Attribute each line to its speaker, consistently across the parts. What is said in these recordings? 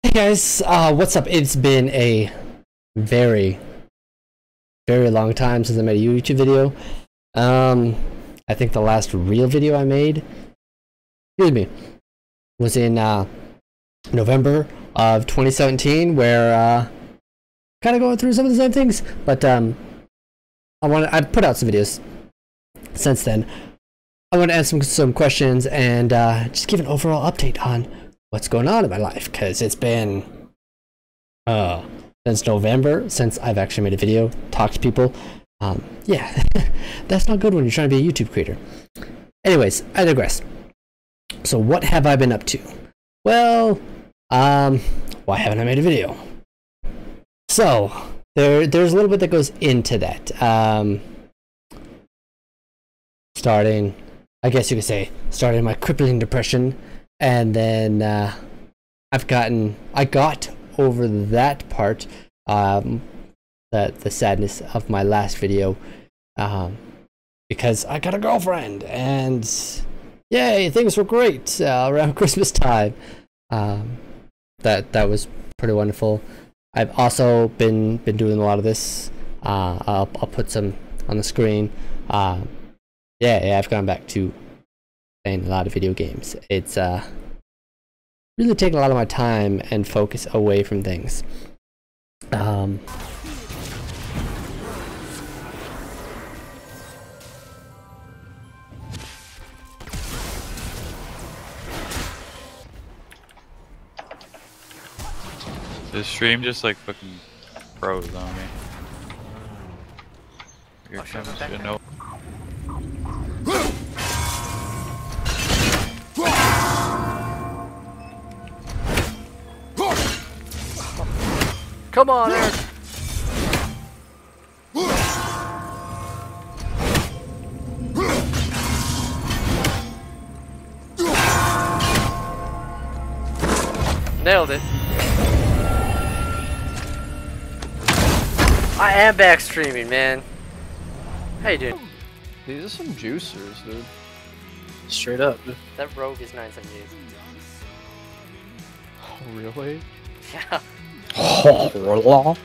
Speaker 1: Hey guys, what's up? It's been a very, very long time since I made a YouTube video. I think the last real video I made, excuse me, was in November of 2017, where kind of going through some of the same things. But I put out some videos since then. I want to answer some questions and just give an overall update on what's going on in my life, because it's been since November since I've actually made a video, talked to people. Yeah, that's not good when you're trying to be a YouTube creator. Anyways, I digress. So what have I been up to? Well, why haven't I made a video? So there's a little bit that goes into that. Starting, I guess you could say, starting my crippling depression. And then I got over that part, the sadness of my last video, because I got a girlfriend, and yay, things were great around Christmas time. That was pretty wonderful. I've also been doing a lot of this. I'll put some on the screen. Yeah, I've gone back to playing a lot of video games. It's really taking a lot of my time and focus away from things.
Speaker 2: The stream just like fucking froze on me. Here comes your note.
Speaker 3: Come on, Eric. Nailed it. I am back streaming, man. How you doing?
Speaker 4: These are some juicers, dude.
Speaker 3: Straight up. That rogue is 978.
Speaker 4: Oh, really?
Speaker 3: Yeah.
Speaker 4: Oh,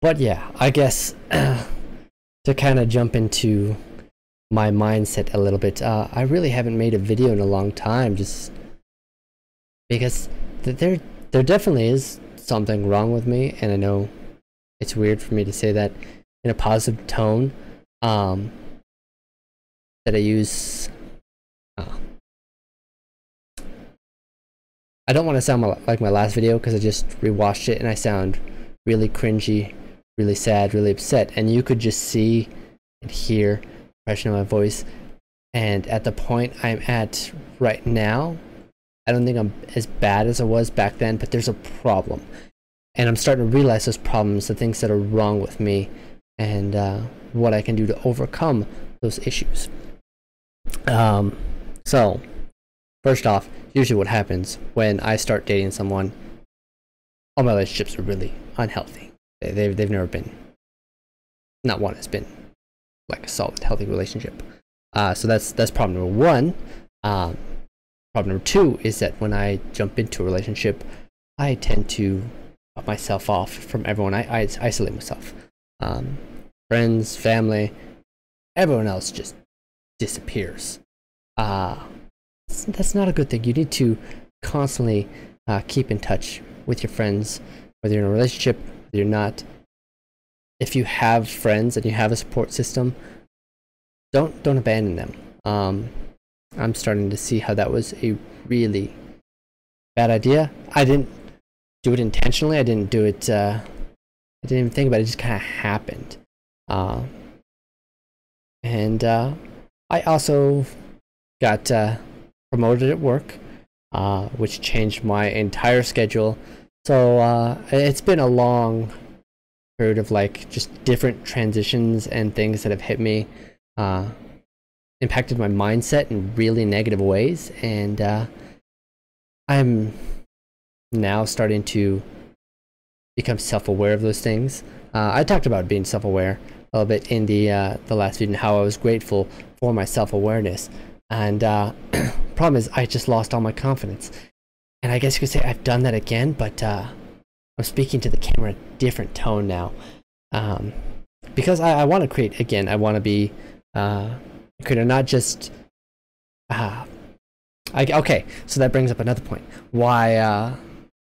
Speaker 1: But yeah, I guess to kind of jump into my mindset a little bit, I really haven't made a video in a long time, just because there definitely is something wrong with me, and I know it's weird for me to say that in a positive tone, that I use. I don't want to sound like my last video, because I just rewatched it and I sound really cringy, really sad, really upset, and you could just see and hear the expression of my voice. And at the point I'm at right now, I don't think I'm as bad as I was back then, but there's a problem, and I'm starting to realize those problems, the things that are wrong with me, and what I can do to overcome those issues. So first off, usually what happens when I start dating someone, all my relationships are really unhealthy. They've never been, not one has been like a solid, healthy relationship. So that's problem number one. Problem number two is that when I jump into a relationship, I tend to cut myself off from everyone. I isolate myself. Friends, family, everyone else just disappears. That's not a good thing. You need to constantly keep in touch with your friends, whether you're in a relationship, whether you're not. If you have friends and you have a support system, don't abandon them. I'm starting to see how that was a really bad idea. I didn't do it intentionally. I didn't do it. I didn't even think about it. It just kind of happened. And I also got promoted at work, which changed my entire schedule. So it's been a long period of like just different transitions and things that have hit me, impacted my mindset in really negative ways, and I'm now starting to become self-aware of those things. I talked about being self-aware a little bit in the last video, and how I was grateful for my self-awareness. And problem is, I just lost all my confidence. And I guess you could say I've done that again, but I'm speaking to the camera in a different tone now. Because I want to create again. I want to be a creator, not just. Okay, so that brings up another point. Why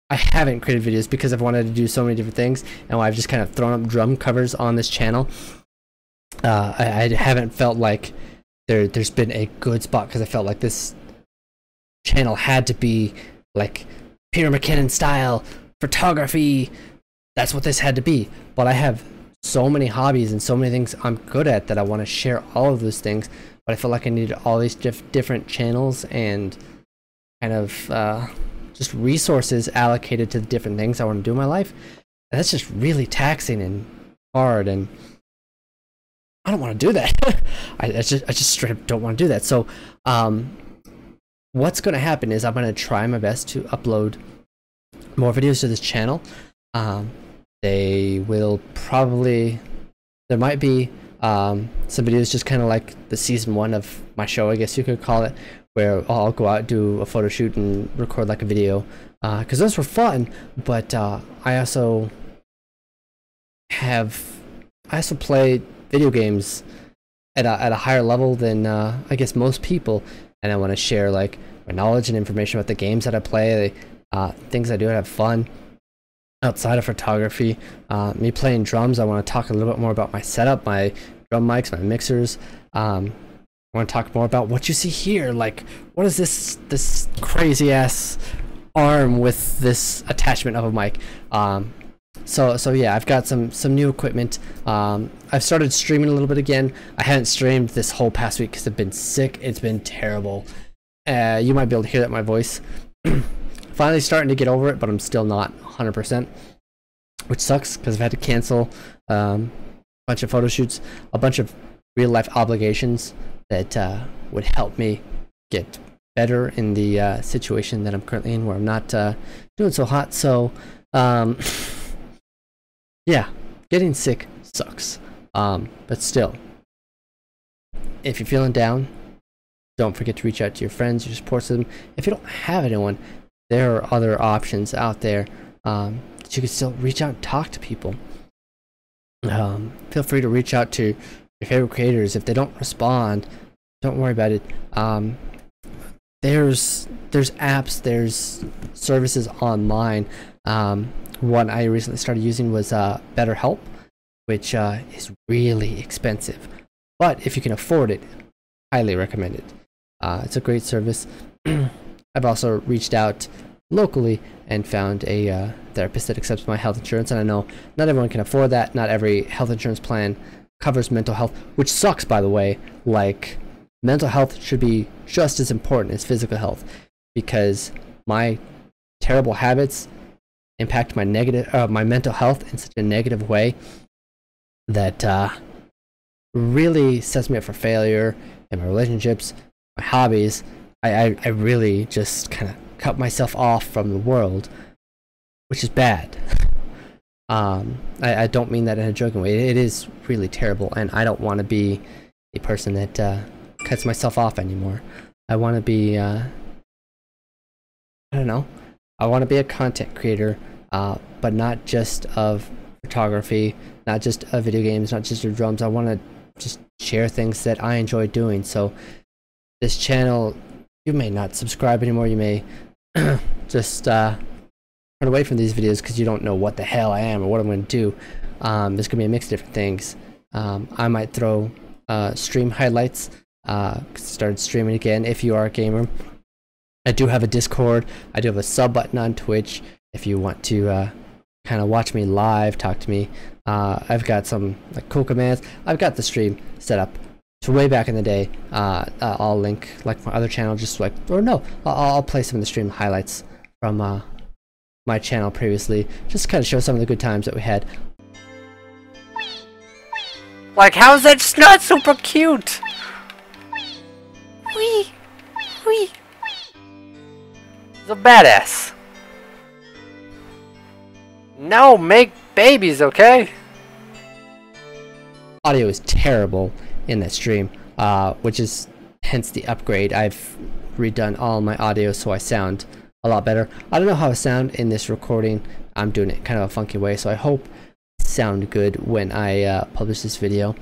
Speaker 1: I haven't created videos, because I've wanted to do so many different things, and why I've just kind of thrown up drum covers on this channel. I haven't felt like there's been a good spot, because I felt like this channel had to be like Peter McKinnon style photography. That's what this had to be. But I have so many hobbies and so many things I'm good at that I want to share all of those things. But I feel like I needed all these different channels and kind of just resources allocated to the different things I want to do in my life. And that's just really taxing and hard, and I don't want to do that. I just straight up don't want to do that. So what's going to happen is I'm going to try my best to upload more videos to this channel. They will probably, there might be some videos just kind of like the season 1 of my show, I guess you could call it, where I'll go out, do a photo shoot and record like a video, because those were fun. But I also play video games at a higher level than I guess most people, and I want to share like my knowledge and information about the games that I play, things I do to have fun outside of photography. Me playing drums, I want to talk a little bit more about my setup, my drum mics, my mixers. I want to talk more about what you see here. Like, what is this crazy ass arm with this attachment of a mic? So yeah, I've got some new equipment. I've started streaming a little bit again. I haven't streamed this whole past week because I've been sick. It's been terrible. You might be able to hear that in my voice. Finally starting to get over it, but I'm still not 100%, which sucks because I've had to cancel a bunch of photo shoots, a bunch of real life obligations that would help me get better in the situation that I'm currently in, where I'm not doing so hot. So yeah, getting sick sucks. But still, if you're feeling down, don't forget to reach out to your friends, your support system. If you don't have anyone, there are other options out there that you can still reach out and talk to people. Feel free to reach out to your favorite creators. If they don't respond, don't worry about it. There's apps, there's services online. One I recently started using was BetterHelp, which is really expensive, but if you can afford it, highly recommend it. It's a great service. I've also reached out locally and found a therapist that accepts my health insurance, and I know not everyone can afford that. Not every health insurance plan covers mental health, which sucks, by the way. Like, mental health should be just as important as physical health, because my terrible habits impact my mental health in such a negative way that really sets me up for failure in my relationships, my hobbies. I really just kind of cut myself off from the world, which is bad. I don't mean that in a joking way. It is really terrible, and I don't want to be a person that cuts myself off anymore. I want to be, I don't know, I want to be a content creator, but not just of photography, not just of video games, not just of drums. I want to just share things that I enjoy doing. So this channel, you may not subscribe anymore. You may just run away from these videos because you don't know what the hell I am or what I'm going to do. There's going to be a mix of different things. I might throw stream highlights. Started streaming again. If you are a gamer, I do have a Discord. I do have a sub button on Twitch if you want to kind of watch me live, talk to me. I've got some like cool commands. I've got the stream set up to way back in the day. I'll link like my other channel, just like, or no, I'll play some of the stream highlights from my channel previously, just to kind of show some of the good times that we had.
Speaker 3: Like, how is that just not super cute? Wee, wee. The badass. No, make babies, okay?
Speaker 1: Audio is terrible in that stream, which is hence the upgrade. I've redone all my audio so I sound a lot better. I don't know how I sound in this recording. I'm doing it kind of a funky way, so I hope I sound good when I publish this video.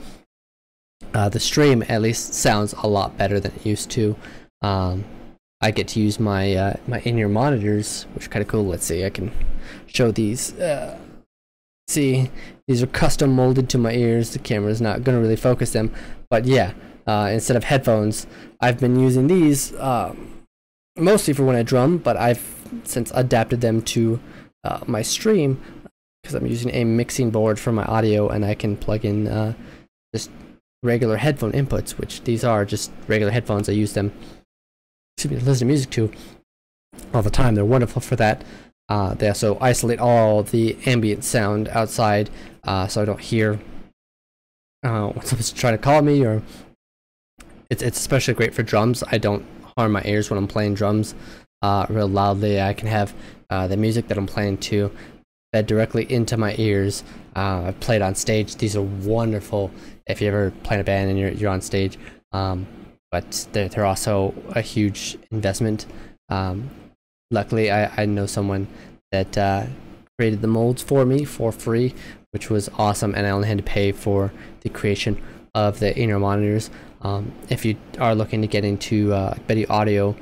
Speaker 1: The stream at least sounds a lot better than it used to. I get to use my my in-ear monitors, which is kind of cool. Let's see, I can show these. See, these are custom molded to my ears. The camera's not going to really focus them, but yeah, instead of headphones, I've been using these mostly for when I drum, but I've since adapted them to my stream because I'm using a mixing board for my audio, and I can plug in just regular headphone inputs, which these are just regular headphones. I use them to listen to music to all the time. They're wonderful for that. They also isolate all the ambient sound outside, so I don't hear when someone's trying to call me, or it's especially great for drums. I don't harm my ears when I'm playing drums real loudly. I can have the music that I'm playing to fed directly into my ears. I've played on stage. These are wonderful if you ever play in a band and you're on stage, but they're also a huge investment. Luckily, I know someone that created the molds for me for free, which was awesome, and I only had to pay for the creation of the in-ear monitors. If you are looking to get into video audio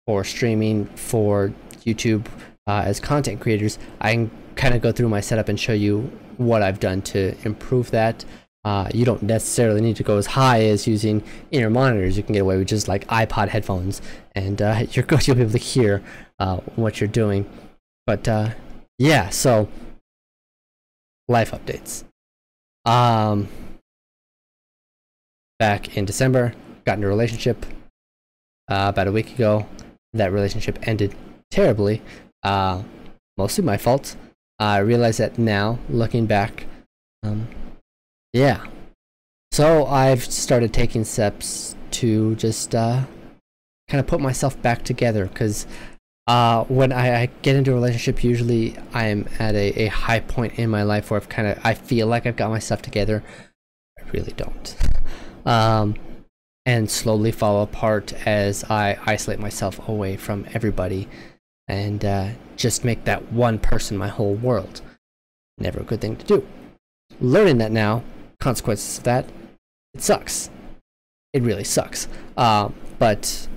Speaker 1: or streaming for YouTube as content creators, I can kind of go through my setup and show you what I've done to improve that. You don't necessarily need to go as high as using in-ear monitors. You can get away with just like iPod headphones, and you'll be able to hear what you're doing. But yeah, so life updates. Back in December, got into a relationship about a week ago. That relationship ended terribly. Mostly my fault. I realize that now, looking back. Yeah, so I've started taking steps to just kind of put myself back together, because when I get into a relationship, usually I'm at a high point in my life where I feel like I've got my stuff together. I really don't. And slowly fall apart as I isolate myself away from everybody and just make that one person my whole world. Never a good thing to do. Learning that now, consequences of that, it sucks. It really sucks. But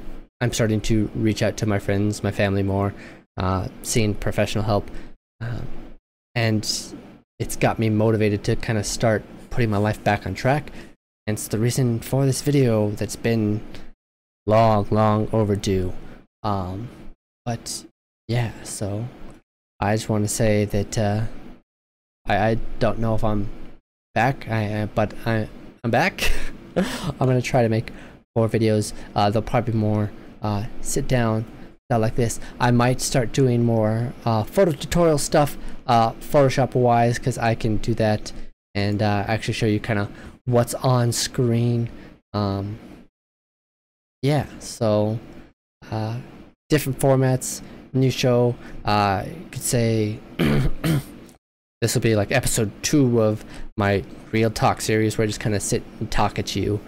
Speaker 1: I'm starting to reach out to my friends, my family more, seeing professional help, and it's got me motivated to kind of start putting my life back on track. And it's the reason for this video that's been long overdue. But yeah, so I just want to say that I don't know if I'm back, but I'm back. I'm gonna try to make more videos. They'll probably be more sit down style like this. I might start doing more photo tutorial stuff, Photoshop wise, because I can do that and actually show you kind of what's on screen. Yeah, so different formats, new show. You could say this will be like episode 2 of my real talk series, where I just kind of sit and talk at you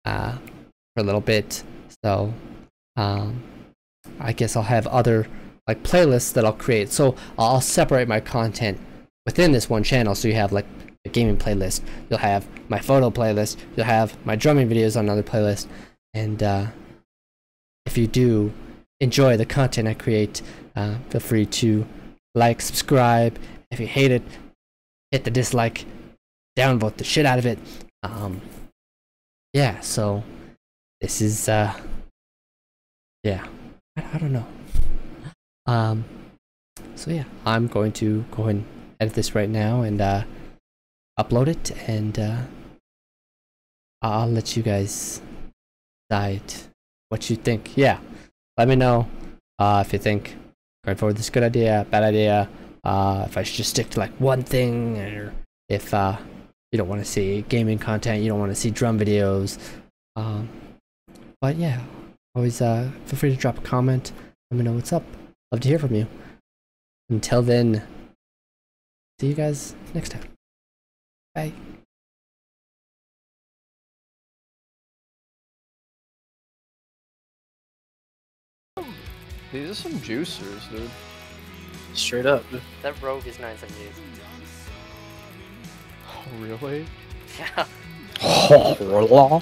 Speaker 1: for a little bit. So I guess I'll have other like playlists that I'll create. So I'll separate my content within this one channel. So you have like a gaming playlist, you'll have my photo playlist, you'll have my drumming videos on another playlist. And if you do enjoy the content I create, feel free to like, subscribe. If you hate it, hit the dislike, downvote the shit out of it. Yeah, so this is yeah, I don't know. So yeah, I'm going to go ahead and edit this right now and upload it, and I'll let you guys decide what you think. Yeah, let me know if you think going forward this is a good idea, bad idea, if I should just stick to like one thing, or if you don't want to see gaming content, you don't want to see drum videos. But yeah, always feel free to drop a comment, let me know what's up. Love to hear from you. Until then, see you guys next time. Bye.
Speaker 4: These are some juicers, dude.
Speaker 5: Straight up.
Speaker 3: That rogue is 978.
Speaker 4: Oh, really?
Speaker 3: Yeah.
Speaker 4: Hola.